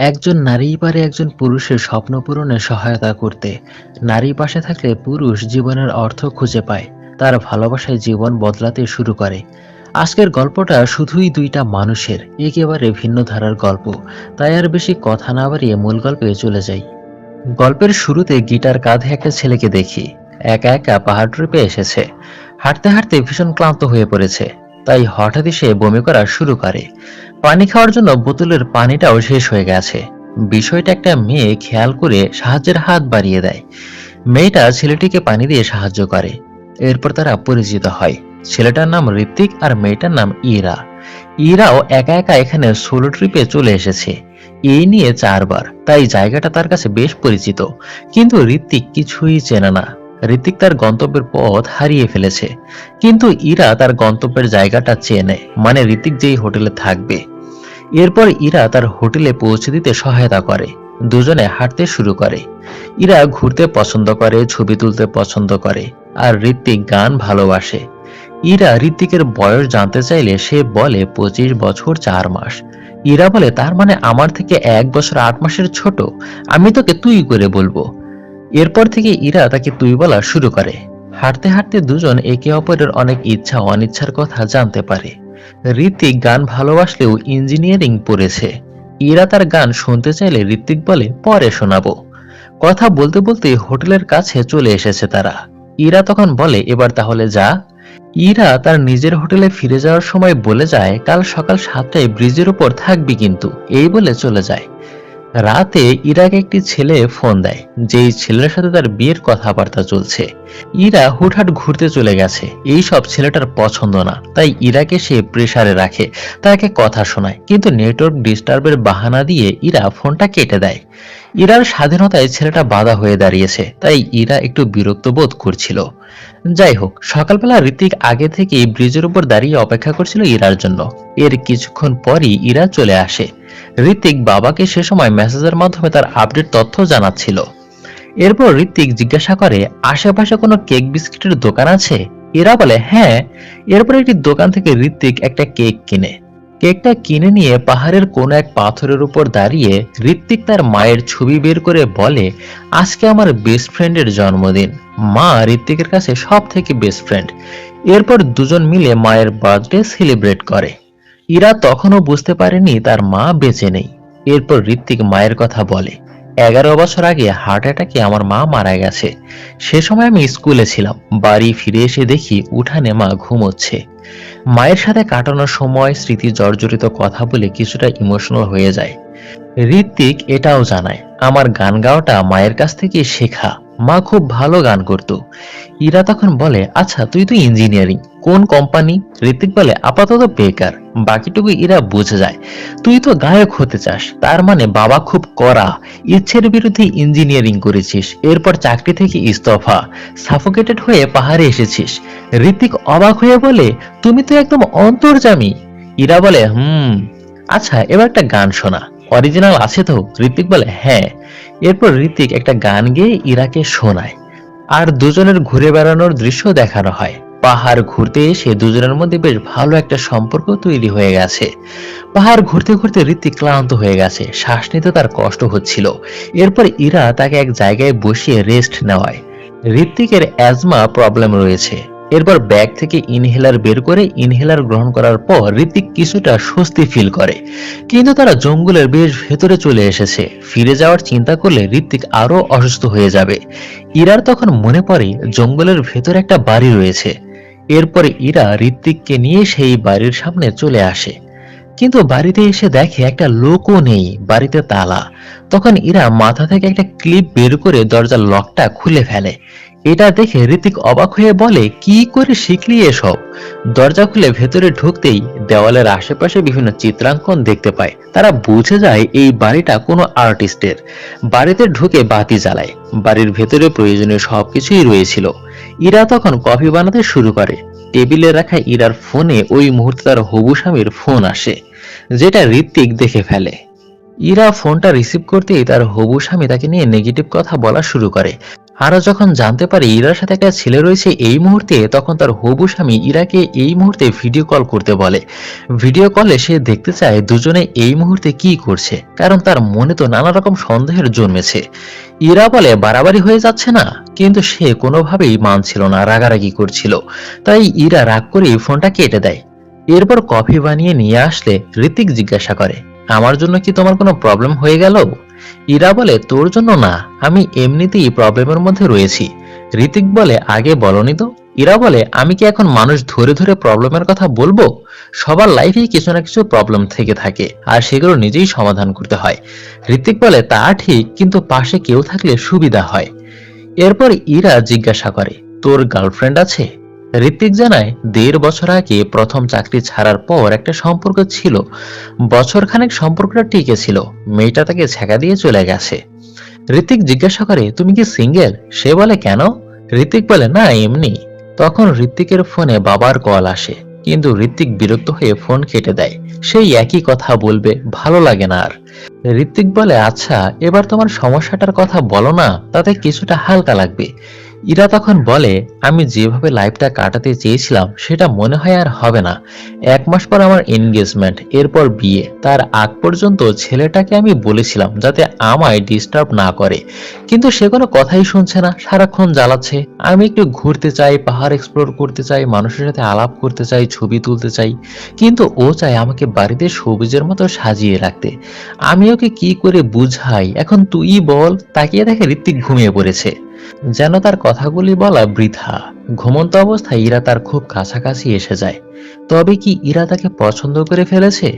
একজন নারীই পারে একজন পুরুষের স্বপ্ন পূরণে সহায়তা করতে। নারী পাশে থাকলে পুরুষ জীবনের অর্থ খুঁজে পায়, তার ভালোবাসায় জীবন বদলাতে শুরু করে। আজকের গল্পটা শুধুই দুইটা মানুষের, একেবারে ভিন্ন ধারার গল্প। তাই আর বেশি কথা না বাড়িয়ে মূল গল্পে চলে যাই। গল্পের শুরুতে গিটার কাঁধে একটা ছেলেকে দেখি। একা একা পাহাড় ট্রিপে এসেছে। হাঁটতে হাঁটতে ভীষণ ক্লান্ত হয়ে পড়েছে। তাই হঠাৎই সে বমি করা শুরু করে। পানি খাওয়ার জন্য বোতলের পানিটাও শেষ হয়ে গেছে। বিষয়টা একটা মেয়ে খেয়াল করে সাহায্যের হাত বাড়িয়ে দেয়। মেয়েটা ছেলেটিকে পানি দিয়ে সাহায্য করে। এরপর তারা পরিচিত হয়। ছেলেটার নাম ঋত্বিক আর মেয়েটার নাম ইরা। ইরাও একা একা এখানে সোলো ট্রিপে চলে এসেছে। এই নিয়ে 4 বার, তাই জায়গাটা তার কাছে বেশ পরিচিত। কিন্তু ঋত্বিক কিছুই চেনে না। ঋত্বিক তার গন্তব্যের পথ হারিয়ে ফেলেছে। কিন্তু ইরা তার গন্তব্যের জায়গাটা চেনে, মানে ঋত্বিক যেই হোটেলে থাকবে। এরপর ইরা তার হোটেলে পৌঁছে দিতে সহায়তা করে। দুজনে হাঁটতে শুরু করে। ইরা ঘুরতে পছন্দ করে, ছবি তুলতে পছন্দ করে। আর ঋত্বিক গান ভালোবাসে। ইরা ঋত্বিকের বয়স জানতে চাইলে সে বলে 25 বছর 4 মাস। ইরা বলে, তার মানে আমার থেকে 1 বছর 8 মাসের ছোট। আমি তোকে তুই করে বলবো। এরপর থেকে ইরা তাকে তুই বলা শুরু করে। হাঁটতে হাঁটতে দুজন একে অপরের অনেক ইচ্ছা অনিচ্ছার কথা জানতে পারে। ঋত্বিক গান ভালোবাসলেও ইঞ্জিনিয়ারিং পড়েছে। ইরা তার গান শুনতে চাইলে ঋত্বিক বলে, পরে শোনাবো। কথা বলতে বলতে হোটেলের কাছে চলে এসেছে তারা। ইরা তখন বলে, এবার তাহলে যা। ইরা তার নিজের হোটেলে ফিরে যাওয়ার সময় বলে যায়, কাল সকাল 7টায় ব্রিজের উপর থাকবি কিন্তু। এই বলে চলে যায়। রাতে ইরাকে একটি ছেলে ফোন দেয়, যেই ছেলের সাথে তার বিয়ের কথাবার্তা চলছে। ইরা হুটহাট ঘুরতে চলে গেছে, এই সব ছেলেটার পছন্দ না। তাই ইরাকে সে প্রেসারে রাখে, তাকে কথা শোনায়। কিন্তু নেটওয়ার্ক ডিস্টার্বের বাহানা দিয়ে ইরা ফোনটা কেটে দেয়। ইরার স্বাধীনতায় ছেলেটা বাধা হয়ে দাঁড়িয়েছে, তাই ইরা একটু বিরক্ত বোধ করছিল। যাই হোক, সকালবেলা ঋত্বিক আগে থেকেই ব্রিজের উপর দাঁড়িয়ে অপেক্ষা করছিল ইরার জন্য। এর কিছুক্ষণ পরই ইরা চলে আসে। ঋত্বিক বাবাকে সে সময় মেসেজের মাধ্যমে তার আপডেট তথ্য জানাচ্ছিল। এরপর ঋত্বিক জিজ্ঞাসা করে, আশেপাশে কোনো কেক বিস্কিটের দোকান আছে? এরা বলে হ্যাঁ। এরপর একটি দোকান থেকে ঋত্বিক একটা কেক কিনে। কেকটা কিনে নিয়ে পাহাড়ের কোনো এক পাথরের উপর দাঁড়িয়ে ঋত্বিক তার মায়ের ছবি বের করে বলে, আজকে আমার বেস্ট ফ্রেন্ডের জন্মদিন। মা ঋত্বিকের কাছে সব থেকে বেস্ট ফ্রেন্ড। এরপর দুজন মিলে মায়ের বার্থডে সেলিব্রেট করে। ইরা তখনও বুঝতে পারেনি তার মা বেঁচে নেই। এরপর ঋত্বিক মায়ের কথা বলে, 11 বছর আগে হার্ট অ্যাটাকে আমার মা মারা গেছে। সে সময় আমি স্কুলে ছিলাম। বাড়ি ফিরে এসে দেখি উঠানে মা ঘুমোচ্ছে। মায়ের সাথে কাটানো সময়, স্মৃতি জর্জরিত কথা বলে কিছুটা ইমোশনাল হয়ে যায়। ঋত্বিক এটাও জানায়, আমার গান গাওয়াটা মায়ের কাছ থেকে শেখা। মা খুব ভালো গান করতো। ইরা তখন বলে, আচ্ছা তুই তো ইঞ্জিনিয়ারিং, কোন কোম্পানি? ঋত্বিক বলে, আপাতত বেকার। বাকিটুকু ইরা বুঝে যায়। তুই তো গায়ক হতে চাস, তার মানে বাবা খুব কড়া। ইচ্ছের বিরুদ্ধে ইঞ্জিনিয়ারিং করেছিস, এরপর চাকরি থেকে ইস্তফা, সাফোকেটেড হয়ে পাহাড়ে এসেছিস। ঋত্বিক অবাক হয়ে বলে, তুমি তো একদম অন্তর্যামী। ইরা বলে, আচ্ছা এবার একটা গান শোনা, অরিজিনাল আছে তো? ঋত্বিক বলে, হ্যাঁ। এরপর ঋত্বিক একটা গান গেয়ে ইরাকে শোনায়। আর দুজনের ঘুরে বেড়ানোর দৃশ্য দেখানো হয়। পাহাড় ঘুরতে এসে দুজনের মধ্যে বেশ ভালো একটা সম্পর্ক তৈরি হয়ে গেছে। পাহাড় ঘুরতে ঘুরতে ঋত্বিক ক্লান্ত হয়ে গেছে, শ্বাস নিতে তার কষ্ট হচ্ছিল। এরপর ইরা তাকে এক জায়গায় বসিয়ে রেস্ট নেওয়ায়। ঋত্বিকের অ্যাজমা প্রবলেম রয়েছে। এরপর ব্যাগ থেকে ইনহেলার বের করে ইনহেলার গ্রহণ করার পর ঋত্বিক কিছুটা স্বস্তি ফিল করে। কিন্তু তারা জঙ্গলের বেশ ভেতরে চলে এসেছে। ফিরে যাওয়ার চিন্তা করলে ঋত্বিক আরো অসুস্থ হয়ে যাবে। ইরার তখন মনে পড়ে জঙ্গলের ভেতরে একটা বাড়ি রয়েছে। এরপরে ইরা ঋত্বিককে নিয়ে সেই বাড়ির সামনে চলে আসে। কিন্তু বাড়িতে এসে দেখে একটা লোকও নেই, বাড়িতে তালা। তখন ইরা মাথা থেকে একটা ক্লিপ বের করে দরজার লকটা খুলে ফেলে। এটা দেখে ঋত্বিক অবাক হয়ে বলে, কি করে শিখলি এসব? দরজা খুলে ভেতরে ঢুকতেই দেওয়ালের আশেপাশে বিভিন্ন চিত্রাঙ্কন দেখতে পায়। তারা বুঝে যায় এই বাড়িটা কোনো আর্টিস্টের। বাড়িতে ঢুকে বাতি জ্বালায়। বাড়ির ভেতরে প্রয়োজনীয় সবকিছুই রয়েছিল। ইরা তখন কফি বানাতে শুরু করে। টেবিলে রাখা ইরার ফোনে ওই মুহূর্তে তার হবু স্বামীর ফোন আসে, যেটা ঋত্বিক দেখে ফেলে। ইরা ফোনটা রিসিভ করতেই তার হবু স্বামী তাকে নিয়ে নেগেটিভ কথা বলা শুরু করে। আরো যখন জানতে পারে ইরার সাথে একটা ছেলে রয়েছে এই মুহূর্তে, তখন তার হবু স্বামী ইরাকে এই মুহূর্তে ভিডিও কল করতে বলে। ভিডিও কলে সে দেখতে চায় দুজনে এই মুহূর্তে কি করছে, কারণ তার মনে তো নানা রকম সন্দেহের জন্মেছে। ইরা বলে বাড়াবাড়ি হয়ে যাচ্ছে না, কিন্তু সে কোনোভাবেই মানছিল না, রাগারাগি করছিল। তাই ইরা রাগ করে ফোনটা কেটে দেয়। এরপর কফি বানিয়ে নিয়ে আসলে ঋত্বিক জিজ্ঞাসা করে, আমার জন্য কি তোমার কোনো প্রবলেম হয়ে গেল? ইরা বলে, তোর জন্য না, আমি এমনিতেই প্রবলেমের মধ্যে রয়েছি। ঋতিক বলে, আগে বলনি তো। ইরা বলে, আমি কি এখন মানুষ ধরে ধরে প্রবলেমের কথা বলবো? সবার লাইফেই কিছু না কিছু প্রবলেম থেকে থাকে, আর সেগুলো নিজেই সমাধান করতে হয়। ঋতিক বলে, তা ঠিক, কিন্তু পাশে কেউ থাকলে সুবিধা হয়। এরপর ইরা জিজ্ঞাসা করে, তোর গার্লফ্রেন্ড আছে? ঋত্বিক জানায়, ১.৫ বছর আগে প্রথম চাকরি ছাড়ার পর একটা সম্পর্ক ছিল। বছরখানেক সম্পর্কটা টিকে ছিল, মেয়েটা তাকে ছেঁকা দিয়ে চলে গেছে। ঋত্বিক জিজ্ঞাসা করে, তুমি কি সিঙ্গেল? সে বলে, কেন? ঋত্বিক বলে, না এমনি। তখন ঋত্বিকের ফোনে বাবার কল আসে, কিন্তু ঋত্বিক বিরক্ত হয়ে ফোন কেটে দেয়। সেই একই কথা বলবে, ভালো লাগে না আর। ঋত্বিক বলে, আচ্ছা এবার তোমার সমস্যাটার কথা বলো না, তাতে কিছুটা হালকা লাগবে। ইরা তখন বলে, আমি যেভাবে লাইফটা কাটাতে চেয়েছিলাম সেটা মনে হয় আর হবে না। ১ মাস পর আমার এনগেজমেন্ট, এরপর বিয়ে। তার আগ পর্যন্ত ছেলেটাকে আমি বলেছিলাম যাতে আমায় ডিস্টার্ব না করে, কিন্তু সে কোনো কথাই শুনছে না, সারাক্ষণ জ্বালাচ্ছে। আমি একটু ঘুরতে চাই, পাহাড় এক্সপ্লোর করতে চাই, মানুষের সাথে আলাপ করতে চাই, ছবি তুলতে চাই, কিন্তু ও চায় আমাকে বাড়িতে সবুজের মতো সাজিয়ে রাখতে। আমি ওকে কি করে বুঝাই, এখন তুই বল। তাকিয়ে দেখে ঋত্বিক ঘুমিয়ে পড়েছে, যেন তার কথাগুলি বলা বৃথা। ঘুমন্ত অবস্থায় ইরা তার খুব কাছাকাছি এসে যায়। তবে কি ইরা তাকে পছন্দ করে ফেলেছে?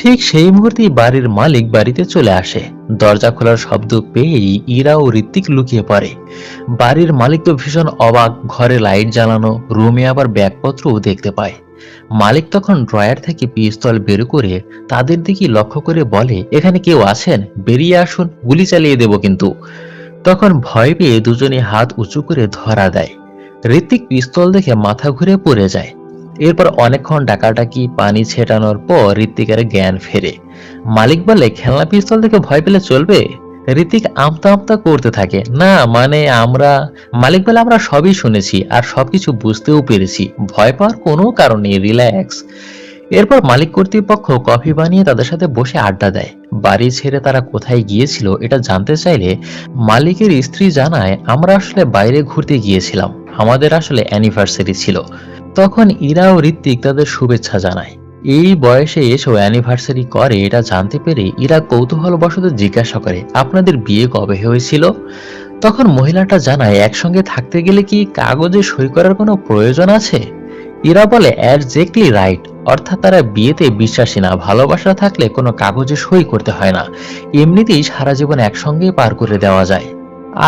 ঠিক সেই মুহূর্তেই বাড়ির মালিক বাড়িতে চলে আসে। দরজা খোলার শব্দ পেয়েই ইরা ও ঋত্বিক লুকিয়ে পড়ে। বাড়ির মালিক তো ভীষণ অবাক, ঘরে লাইট জ্বালানো, রুমে আবার ব্যাগপত্রও দেখতে পায়। মালিক তখন ড্রয়ার থেকে পিস্তল বের করে তাদের দিকে লক্ষ্য করে বলে, এখানে কেউ আছেন? বেরিয়ে আসুন, গুলি চালিয়ে দেব কিন্তু। তখন ভয় পেয়ে দুজনে হাত উঁচু করে ধরা দেয়। ঋত্বিক পিস্তল দেখে মাথা ঘুরে পড়ে যায়। এরপর অনেকক্ষণ ডাকাডাকি, পানি ছেটানোর পর ঋত্বিকের জ্ঞান ফেরে। মালিক বলে, খেলনা পিস্তল দেখে ভয় পেলে চলবে? ঋত্বিক আমতা আমতা করতে থাকে, না মানে আমরা। মালিক বলে, আমরা সবই শুনেছি আর সবকিছু বুঝতেও পেরেছি, ভয় পাওয়ার কোনো কারণ নেই, রিল্যাক্স। এরপর মালিক কর্তৃপক্ষ কফি বানিয়ে তাদের সাথে বসে আড্ডা দেয়। বাড়ি ছেড়ে তারা কোথায় গিয়েছিল এটা জানতে চাইলে মালিকের স্ত্রী জানায়, আমরা আসলে বাইরে ঘুরতে গিয়েছিলাম, আমাদের আসলে অ্যানিভার্সারি ছিল। তখন ইরা ও ঋত্বিক তাদের শুভেচ্ছা জানায়। এই বয়সে এসেও অ্যানিভার্সারি করে এটা জানতে পেরে ইরা কৌতূহলবশত জিজ্ঞাসা করে, আপনাদের বিয়ে কবে হয়েছিল? তখন মহিলাটা জানায়, একসঙ্গে থাকতে গেলে কি কাগজে সই করার কোনো প্রয়োজন আছে? ইরা বলে, এক্স্যাক্টলি রাইট, অর্থাৎ তারা বিয়েতে বিশ্বাসী না, ভালোবাসা থাকলে কোনো কাগজে সই করতে হয় না, এমনিতেই সারা জীবন একসঙ্গে পার করে দেওয়া যায়।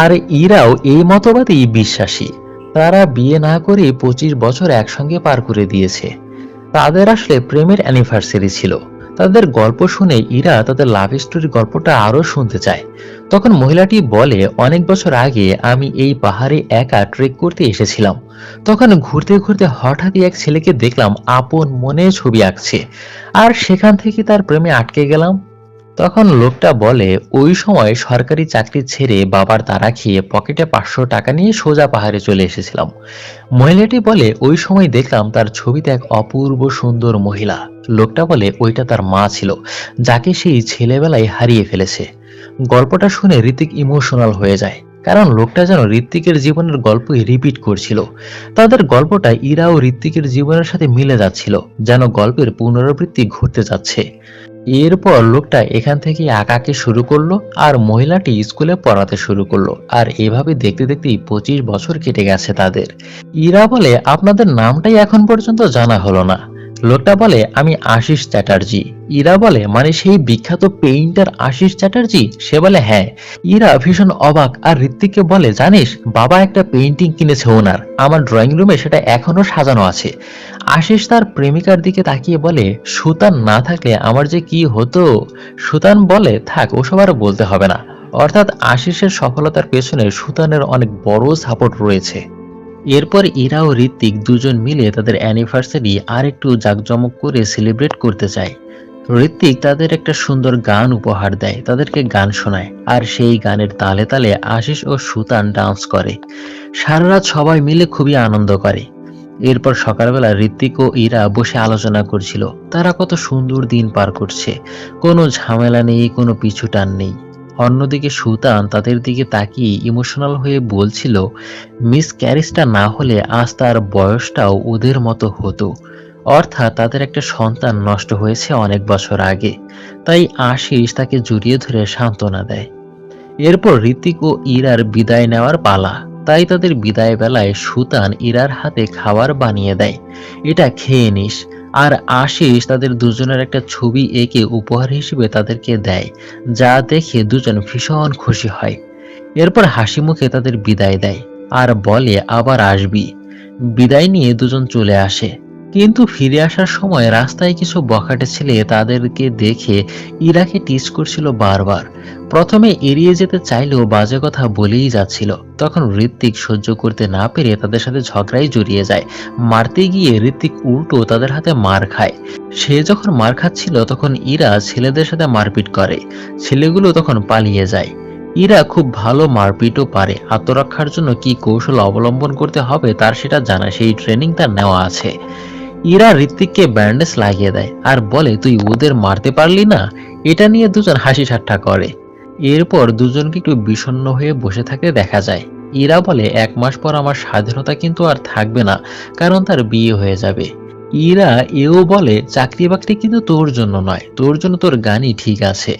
আর ইরাও এই মতবাদেই বিশ্বাসী। তারা বিয়ে না করে 25 বছর একসঙ্গে পার করে দিয়েছে। তাদের আসলে প্রেমের অ্যানিভার্সারি ছিল। তাদের গল্প শুনে ইরা তাদের লাভ স্টোরির গল্পটা আরো শুনতে চায়। তখন মহিলাটি বলে, অনেক বছর আগে আমি এই পাহাড়ে একা ট্রেক করতে এসেছিলাম। তখন ঘুরতে ঘুরতে হঠাৎই এক ছেলেকে দেখলাম আপন মনে ছবি আঁকছে, আর সেখান থেকে তার প্রেমে আটকে গেলাম। তখন লোকটা বলে, ওই সময় সরকারি চাকরি ছেড়ে বাবার তাড়া খেয়ে পকেটে 500 টাকা নিয়ে সোজা পাহাড়ে চলে এসেছিলাম। মহিলাটি বলে, ওই সময় দেখলাম তার ছবিতে এক অপূর্ব সুন্দর মহিলা। লোকটা বলে, ওইটা তার মা ছিল, যাকে সেই ছেলেবেলায় হারিয়ে ফেলেছে। গল্পটা শুনে ঋত্বিক ইমোশনাল হয়ে যায়, কারণ লোকটা যেন ঋত্বিকের জীবনের গল্পই রিপিট করছিল। তাদের গল্পটা ইরা ও ঋত্বিকের জীবনের সাথে মিলে যাচ্ছিল, যেন গল্পের পুনরাবৃত্তি ঘটতে যাচ্ছে। এরপর লোকটা এখান থেকে আঁকাকে শুরু করলো, আর মহিলাটি স্কুলে পড়াতে শুরু করলো, আর এভাবে দেখতে দেখতেই 25 বছর কেটে গেছে তাদের। ইরা বলে, আপনাদের নামটাই এখন পর্যন্ত জানা হলো না। লোকটা বলে, আমি আশিস চ্যাটার্জি। ইরা বলে, মানে সেই বিখ্যাত পেইন্টার আশিস চ্যাটার্জি? সে বলে, হ্যাঁ। ইরা ভীষণ অবাক, আর ঋত্বিককে বলে, জানিস বাবা একটা পেইন্টিং কিনেছে ওনার, আমার ড্রয়িং রুমে সেটা এখনো সাজানো আছে। আশিস তার প্রেমিকার দিকে তাকিয়ে বলে, সুতান না থাকলে আমার যে কি হতো। সুতান বলে, থাক ওসব আর বলতে হবে না। অর্থাৎ আশিসের সফলতার পেছনে সুতানের অনেক বড় সাপোর্ট রয়েছে। এরপর ইরা ও ঋত্বিক দুজন মিলে তাদের অ্যানিভার্সারি আর একটু জাঁকজমক করে সেলিব্রেট করতে চায়। ঋত্বিক তাদের একটা সুন্দর গান উপহার দেয়, তাদেরকে গান শোনায়, আর সেই গানের তালে তালে আশিস ও সুতান ডান্স করে। সারা রাত সবাই মিলে খুবই আনন্দ করে। এরপর সকালবেলা ঋত্বিক ও ইরা বসে আলোচনা করছিল তারা কত সুন্দর দিন পার করছে, কোনো ঝামেলা নেই, কোনো পিছু টান নেই। অন্যদিকে সুতান তাদের দিকে তাকিয়ে ইমোশনাল হয়ে বলছিল, মিস ক্যারিসটা না হলে আজ তার বয়সটাও ওদের মতো হতো। অর্থাৎ তাদের একটা সন্তান নষ্ট হয়েছে অনেক বছর আগে। তাই আশিস তাকে জড়িয়ে ধরে সান্ত্বনা দেয়। এরপর ঋত্বিক ও ইরার বিদায় নেওয়ার পালা। তাই তাদের বিদায় বেলায় সুতান ইরার হাতে খাবার বানিয়ে দেয়, এটা খেয়ে নিস। আর আশিস তাদের দুজনের একটা ছবি এঁকে উপহার হিসেবে তাদেরকে দেয়, যা দেখে দুজন ভীষণ খুশি হয়। এরপর হাসি মুখে তাদের বিদায় দেয় আর বলে আবার আসবি। বিদায় নিয়ে দুজন চলে আসে। কিন্তু ফিরে আসার সময় রাস্তায় কিছু বখাটে ছেলে তাদেরকে দেখে ইরাকে টিজ করছিল বারবার। প্রথমে এড়িয়ে যেতে চাইলেও বাজে কথা বলেই যাচ্ছিল। তখন ঋত্বিক সহ্য করতে না পেরে তাদের সাথে ঝগড়ায় জড়িয়ে যায়। মারতে গিয়ে ঋত্বিক উল্টো তাদের হাতে মার খায়। সে যখন মার খাচ্ছিল তখন ইরা ছেলেদের সাথে মারপিট করে। ছেলেগুলো তখন পালিয়ে যায়। ইরা খুব ভালো মারপিটও পারে। আত্মরক্ষার জন্য কি কৌশল অবলম্বন করতে হবে তার সেটা জানা, সেই ট্রেনিং তার নেওয়া আছে। ইরা ঋত্বিককে ব্যান্ডেজ লাগিয়ে দেয় আর বলে, তুই ওদের মারতে পারলি না। এটা নিয়ে দুজন হাসি ঠাট্টা করে। এরপর দুজনকে একটু বিষণ্ণ হয়ে বসে থাকতে দেখা যায়। ইরা বলে, 1 মাস পর আমার স্বাধীনতা কিন্তু আর থাকবে না, কারণ তার বিয়ে হয়ে যাবে। ইরা এও বলে, চাকরি বাকরি কিন্তু তোর জন্য নয়, তোর জন্য তোর গানই ঠিক আছে।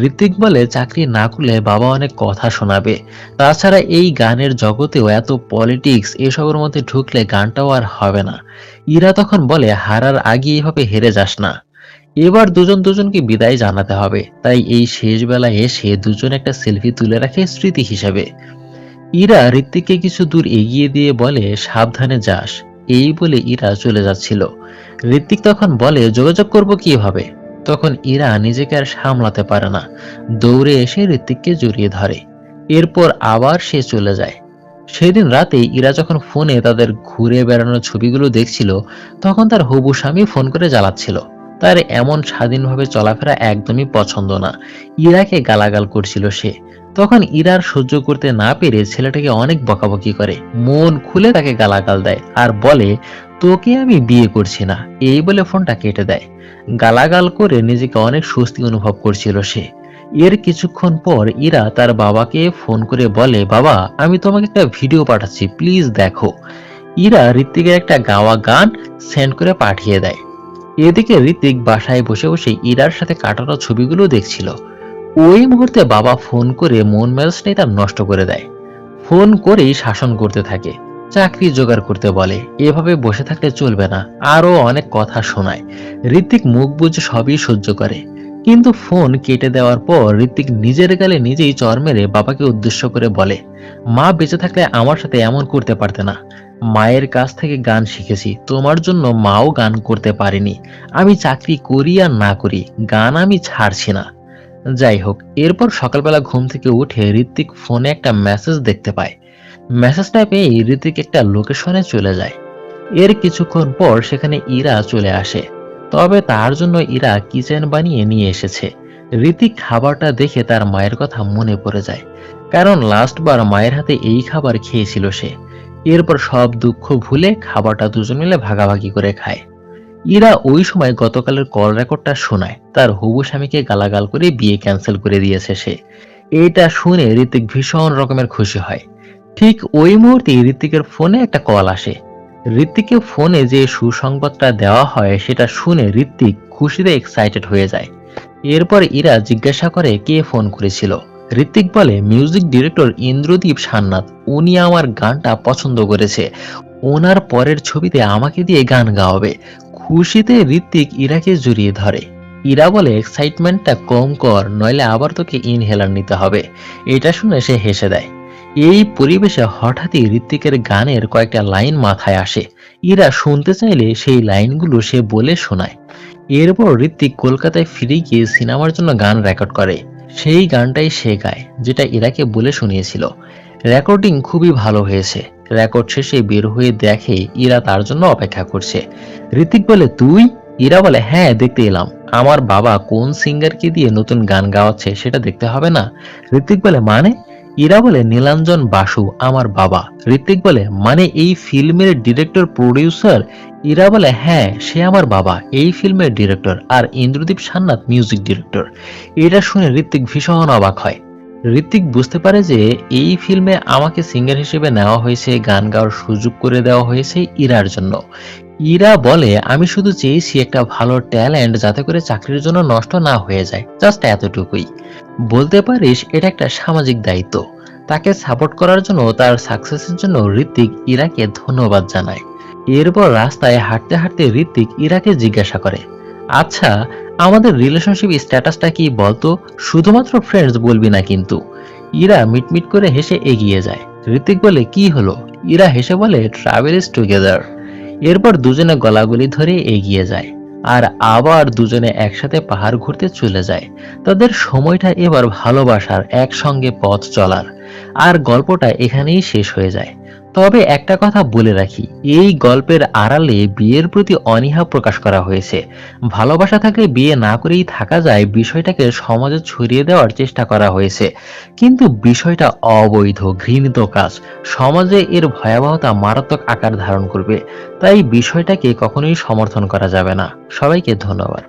ঋত্বিক বলে, চাকরি না করলে বাবা অনেক কথা শোনাবে। তাছাড়া এই গানের জগতেও এত পলিটিক্স, এসবের মধ্যে ঢুকলে গানটাও আর হবে না। ইরা তখন বলে, হারার আগে এভাবে হেরে যাস না। এবার দুজন দুজনকে বিদায় জানাতে হবে, তাই এই শেষ বেলায় এসে দুজন একটা সেলফি তুলে রাখে স্মৃতি হিসেবে। ইরা ঋত্বিককে কিছু দূর এগিয়ে দিয়ে বলে, সাবধানে যাস। এই বলে ইরা চলে যাচ্ছিল। ঋত্বিক তখন বলে, যোগাযোগ করব কিভাবে? তখন ইরা নিজেকে আর সামলাতে পারে না, দৌড়ে এসে ঋত্বিককে জড়িয়ে ধরে। এরপর আবার সে চলে যায়। সেদিন রাতে ইরা যখন ফোনে তাদের ঘুরে বেড়ানোর ছবিগুলো দেখছিল, তখন তার হবু স্বামী ফোন করে জ্বালাচ্ছিল। তার এমন স্বাধীনভাবে চলাফেরা একদমই পছন্দ না। ইরাকে গালাগাল করছিল সে। তখন ইরার সহ্য করতে না পেরে ছেলেটাকে অনেক বকাবকি করে, মন খুলে তাকে গালাগাল দেয় আর বলে, তোকে আমি বিয়ে করছি না। এই বলে ফোনটা কেটে দেয়। গালাগাল করে নিজেকে অনেক স্বস্তি অনুভব করছিল সে। এর কিছুক্ষণ পর ইরা তার বাবাকে ফোন করে বলে, বাবা আমি তোমাকে একটা ভিডিও পাঠাচ্ছি, প্লিজ দেখো। ইরা ঋত্বিকের একটা গাওয়া গান সেন্ড করে পাঠিয়ে দেয়। এদিকে ঋত্বিক বাসায় বসে বসে ইরার সাথে কাটানো ছবিগুলো দেখছিল। ওই মুহূর্তে বাবা ফোন করে মন মেজাজটাই তার নষ্ট করে দেয়। ফোন করেই শাসন করতে থাকে, চাকরি জোগাড় করতে বলে, এভাবে বসে থাকলে চলবে না, আরো অনেক কথা শোনায়। ঋত্বিক মুখ বুজে সবই সহ্য করে। কিন্তু ফোন কেটে দেওয়ার পর ঋত্বিক নিজের গালে নিজেই চর মেরে বাবাকে উদ্দেশ্য করে বলে, মা বেঁচে থাকলে আমার সাথে এমন করতে পারতে না। মায়ের কাছ থেকে গান শিখেছি, তোমার জন্য মাও গান করতে পারেনি। আমি চাকরি করি আর না করি, গান আমি ছাড়ছি না। যাই হোক, এরপর সকালবেলা ঘুম থেকে উঠে ঋত্বিক ফোনে একটা মেসেজ দেখতে পায়। মেসেজটা পেয়ে ঋত্বিক একটা লোকেশনে চলে যায়। এর কিছুক্ষণ পর সেখানে ইরা চলে আসে। তবে তার জন্য ইরা কিচেন বানিয়ে নিয়ে এসেছে। ঋত্বিক খাবারটা দেখে তার মায়ের কথা মনে পড়ে যায়, কারণ লাস্টবার মায়ের হাতে এই খাবার খেয়েছিল সে। এরপর সব দুঃখ ভুলে খাবারটা দুজন মিলে ভাগাভাগি করে খায়। ইরা ওই সময় গতকালের কল রেকর্ডটা শোনায়, তার হবু স্বামীকে গালাগাল করে বিয়ে ক্যান্সেল করে দিয়েছে সে। এটা শুনে ঋত্বিক ভীষণ রকমের খুশি হয়। ঠিক ওই মুহূর্তে ঋত্বিকের ফোনে একটা কল আসে। ঋত্বিককে ফোনে যে সুসংবাদটা দেওয়া হয় সেটা শুনে ঋত্বিক খুশিতে এক্সাইটেড হয়ে যায়। এরপর ইরা জিজ্ঞাসা করে কে ফোন করেছিল। ঋত্বিক বলে, মিউজিক ডিরেক্টর ইন্দ্রদীপ সান্নাথ, উনি আমার গানটা পছন্দ করেছে, ওনার পরের ছবিতে আমাকে দিয়ে গান গাওয়াবে। খুশিতে ঋত্বিক ইরাকে জড়িয়ে ধরে। ইরা বলে, এক্সাইটমেন্টটা কম কর, নইলে আবার তোকে ইনহেলার নিতে হবে। এটা শুনে সে হেসে দেয়। এই পরিবেশে হঠাৎই ঋত্বিকের গানের কয়েকটা লাইন মাথায় আসে। ইরা শুনতে চাইলে সেই লাইনগুলো সে বলে শোনায়। এরপর ঋত্বিক কলকাতায় ফিরে গিয়ে সিনেমার জন্য গান রেকর্ড করে। সেই গানটাই সে গায় যেটা ইরাকে বলে শুনিয়েছিল। রেকর্ডিং খুবই ভালো হয়েছে। রেকর্ড শেষে বের হয়ে দেখে ইরা তার জন্য অপেক্ষা করছে। ঋত্বিক বলে, তুই? ইরা বলে, হ্যাঁ দেখতে এলাম। আমার বাবা কোন সিঙ্গারকে দিয়ে নতুন গান গাওয়াচ্ছে সেটা দেখতে হবে না? ঋত্বিক বলে, মানে? ইরা বলে, নীলাঞ্জন বাসু আমার বাবা। ঋত্বিক বলে, মানে এই ফিল্মের ডিরেক্টর প্রডিউসার? ইরা বলে, হ্যাঁ সে আমার বাবা, এই ফিল্মের ডিরেক্টর, আর ইন্দ্রদীপ সান্নাত মিউজিক ডিরেক্টর। এটা শুনে ঋত্বিক ভীষণ অবাক হয়। ঋত্বিক বুঝতে পারে যে এই ফিল্মে আমাকে সিঙ্গার হিসেবে নেওয়া হয়েছে, গান গাওয়ার সুযোগ করে দেওয়া হয়েছে ইরার জন্য। ইরা বলে, আমি শুধু চেয়েছি একটা ভালো ট্যালেন্ট যাতে করে চাকরির জন্য নষ্ট না হয়ে যায়, জাস্ট এতটুকুই। বলতে পারিস এটা একটা সামাজিক দায়িত্ব। তাকে সাপোর্ট করার জন্য, তার সাকসেসের জন্য ঋত্বিক ইরাকে ধন্যবাদ জানায়। এরপর রাস্তায় হাঁটতে হাঁটতে ঋত্বিক ইরাকে জিজ্ঞাসা করে, আচ্ছা আমাদের রিলেশনশিপ স্ট্যাটাসটা কি বলতো? শুধুমাত্র ফ্রেন্ডস বলবি না কিন্তু। ইরা মিটমিট করে হেসে এগিয়ে যায়। ঋত্বিক বলে, কি হলো? ইরা হেসে বলে, ট্রাভেল ইজ টুগেদার। এরপর দুজনে গলাগলি ধরে এগিয়ে যায়, আর আবার দুজনে একসাথে পাহাড় ঘুরতে চলে যায়। তাদের সময়টা এবার ভালোবাসার, একসঙ্গে পথ চলার। আর গল্পটা এখানেই শেষ হয়ে যায়। তবে একটা কথা বলে রাখি, এই গল্পের আড়ালে বিয়ের প্রতি অনীহা প্রকাশ করা হয়েছে। ভালোবাসা থাকলে বিয়ে না করেই থাকা যায়, বিষয়টাকে সমাজে ছড়িয়ে দেওয়ার চেষ্টা করা হয়েছে। কিন্তু বিষয়টা অবৈধ, ঘৃণিত কাজ। সমাজে এর ভয়াবহতা মারাত্মক আকার ধারণ করবে। তাই বিষয়টাকে কখনোই সমর্থন করা যাবে না। সবাইকে ধন্যবাদ।